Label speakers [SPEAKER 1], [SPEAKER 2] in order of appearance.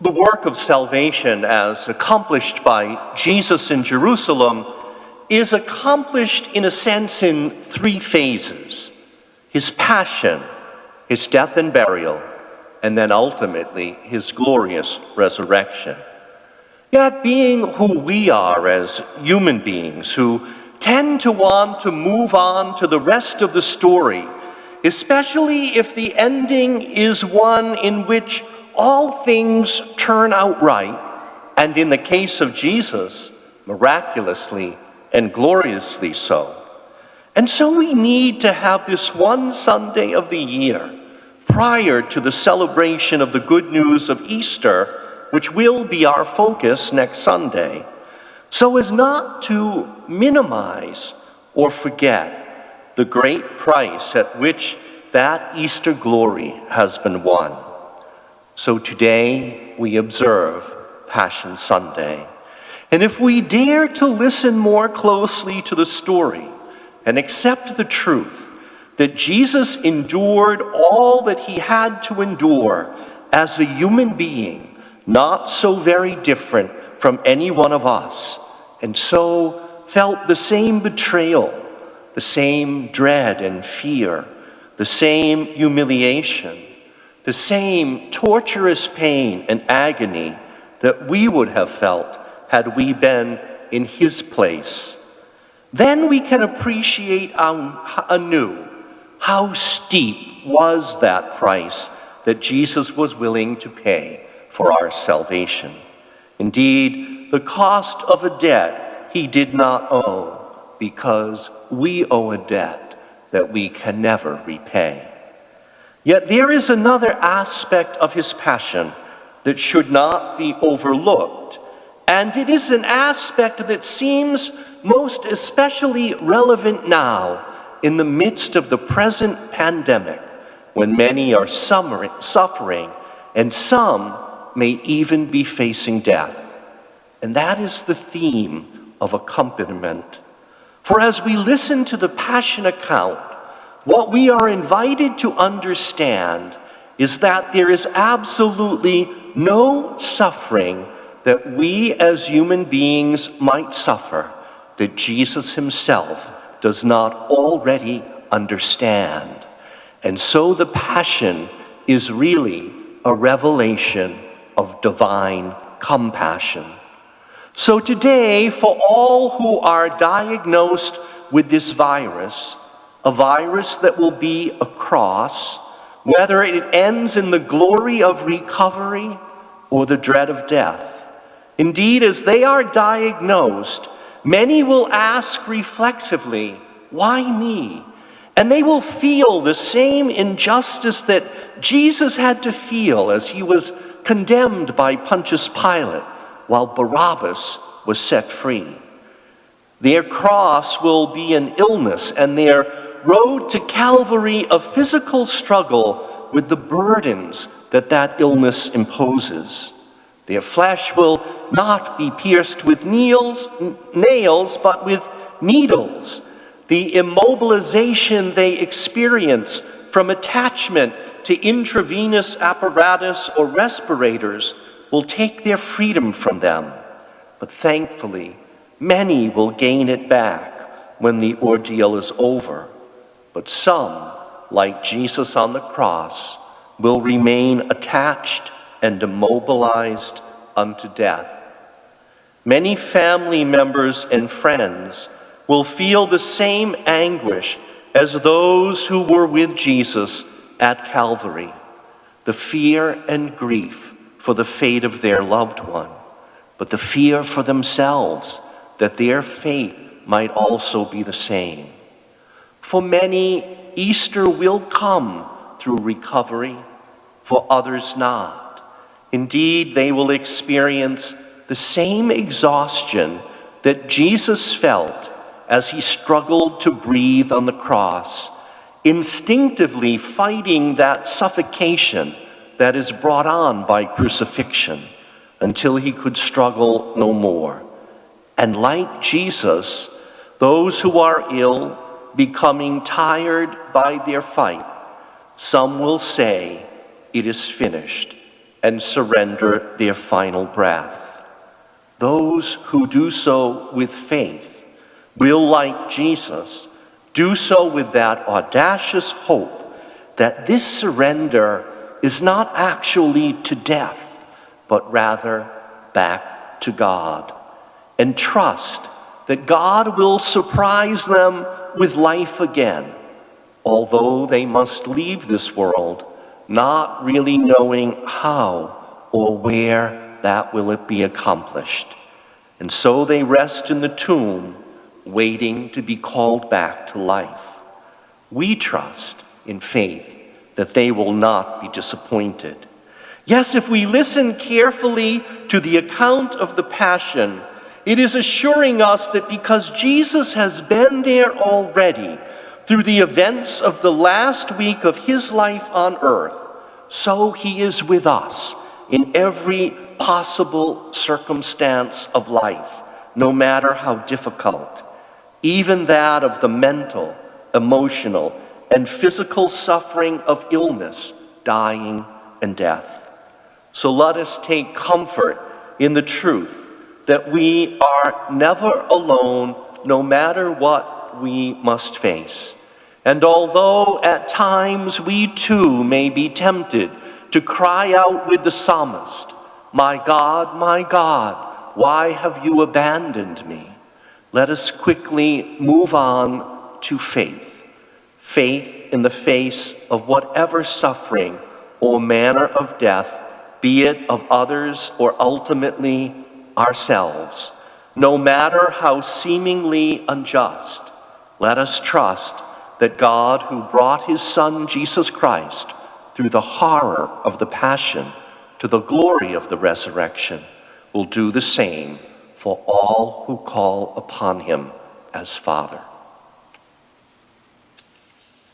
[SPEAKER 1] The work of salvation as accomplished by Jesus in Jerusalem is accomplished in a sense in three phases: his passion, his death and burial, and then ultimately his glorious resurrection. Yet being who we are as human beings who tend to want to move on to the rest of the story, especially if the ending is one in which all things turn out right, and in the case of Jesus, miraculously and gloriously so. And so we need to have this one Sunday of the year, prior to the celebration of the good news of Easter, which will be our focus next Sunday, so as not to minimize or forget the great price at which that Easter glory has been won. So today we observe Passion Sunday. And if we dare to listen more closely to the story and accept the truth that Jesus endured all that he had to endure as a human being, not so very different from any one of us, and so felt the same betrayal, the same dread and fear, the same humiliation, the same torturous pain and agony that we would have felt had we been in his place, then we can appreciate anew how steep was that price that Jesus was willing to pay for our salvation. Indeed, the cost of a debt he did not owe, because we owe a debt that we can never repay. Yet there is another aspect of his passion that should not be overlooked, and it is an aspect that seems most especially relevant now in the midst of the present pandemic, when many are suffering and some may even be facing death. And that is the theme of accompaniment. For as we listen to the Passion account, what we are invited to understand is that there is absolutely no suffering that we as human beings might suffer that Jesus himself does not already understand. And so the Passion is really a revelation of divine compassion. So today, for all who are diagnosed with this virus, a virus that will be a cross, whether it ends in the glory of recovery or the dread of death. Indeed, as they are diagnosed, many will ask reflexively, why me? And they will feel the same injustice that Jesus had to feel as he was condemned by Pontius Pilate while Barabbas was set free. Their cross will be an illness, and their road to Calvary a physical struggle with the burdens that that illness imposes. Their flesh will not be pierced with nails, but with needles. The immobilization they experience from attachment to intravenous apparatus or respirators will take their freedom from them. But thankfully, many will gain it back when the ordeal is over. But some, like Jesus on the cross, will remain attached and immobilized unto death. Many family members and friends will feel the same anguish as those who were with Jesus at Calvary, the fear and grief for the fate of their loved one, but the fear for themselves that their fate might also be the same. For many, Easter will come through recovery, for others not. Indeed, they will experience the same exhaustion that Jesus felt as he struggled to breathe on the cross, instinctively fighting that suffocation that is brought on by crucifixion until he could struggle no more. And like Jesus, those who are ill, becoming tired by their fight, some will say, it is finished, and surrender their final breath. Those who do so with faith will, like Jesus, do so with that audacious hope that this surrender is not actually to death, but rather back to God, and trust that God will surprise them with life again, although they must leave this world not really knowing how or where that will be accomplished. And so they rest in the tomb, waiting to be called back to life. We trust in faith that they will not be disappointed. Yes, if we listen carefully to the account of the Passion, it is assuring us that because Jesus has been there already through the events of the last week of his life on earth, so he is with us in every possible circumstance of life, no matter how difficult, even that of the mental, emotional, and physical suffering of illness, dying, and death. So let us take comfort in the truth that we are never alone, no matter what we must face. And although at times we too may be tempted to cry out with the psalmist, my God, why have you abandoned me?" Let us quickly move on to faith. Faith in the face of whatever suffering or manner of death, be it of others or ultimately ourselves. No matter how seemingly unjust, let us trust that God, who brought his Son, Jesus Christ, through the horror of the Passion to the glory of the resurrection, will do the same for all who call upon him as Father.